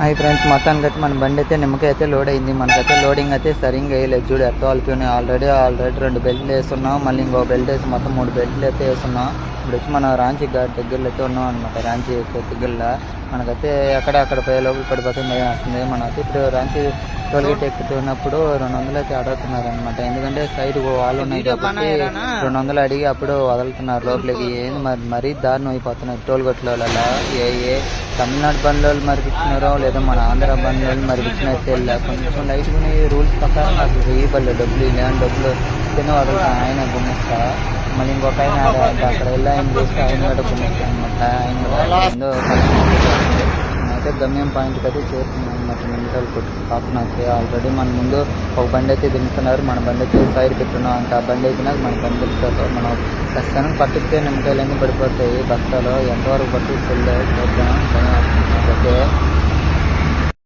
Hi friends, మొత్తానికి అయితే మన బండి అయితే నిమ్మకాయ అయితే లోడ్ అయింది. మనకైతే లోడింగ్ అయితే సరిగ్గా వేయలేదు. చూడు ఎట్లా వాళ్ళకి ఆల్రెడీ 2 బెల్ట్లు వేస్తున్నాం. మళ్ళీ ఇంకో బెల్ట్ వేసి మొత్తం 3 బెల్ట్లు అయితే వేస్తున్నాం. ఇప్పుడు వచ్చి మనం రాంచీ ఘాట్ దగ్గరలో అయితే ఉన్నాం అనమాట. రాంచీ దగ్గరలో మనకైతే అక్కడ పోయే లోపల పడిపోతే భయం వస్తుంది. మనమైతే ఇప్పుడు రాంచీ టోల్గేట్ ఎక్కుతున్నప్పుడు 200 అయితే అడుగుతున్నారు అనమాట. ఎందుకంటే సైడ్ వాళ్ళు ఉన్నాయి కాబట్టి 200 అడిగి అప్పుడు వదులుతున్నారు లోపలికి. ఏంది మరీ దారుణం అయిపోతున్నారు టోల్గేట్లో. ఏ తమిళనాడు బండ్లు మరిపించినారో లేదా మన ఆంధ్ర బండ్లు మరిపించినారో తెలియదు. కొంచెం లైట్గా రూల్స్ ప్రకారం అసలు వెయ్యి డబ్బులు ఇలాంటి డబ్బులు ఇస్తేనే వదులుతాను. ఆయన గుమ్మిస్తా, మళ్ళీ ఇంకొక ఆయన అక్కడ వెళ్ళి ఆయన చేస్తే ఆయన కూడా గుమ్మిస్తాను అనమాట. ఆయన కూడా ఏందో అయితే గమ్యం పాయింట్కి అయితే చేరుతున్నాం అనమాట. నిమిషాలు కాకున్నాకి ఆల్రెడీ మన ముందు ఒక బండి అయితే దింపుతున్నారు. మన బండి అయితే సైడ్ పెట్టున్నాం. ఇంకా బండి అయిపోయినా మన బండి దింపుతారు. మనం ప్రస్తుతానికి పట్టిస్తే నిమ్మకాయలు అన్నీ పడిపోతాయి బస్తాలో. ఎంతవరకు పట్టిస్తే చూద్దాం. ఓకే.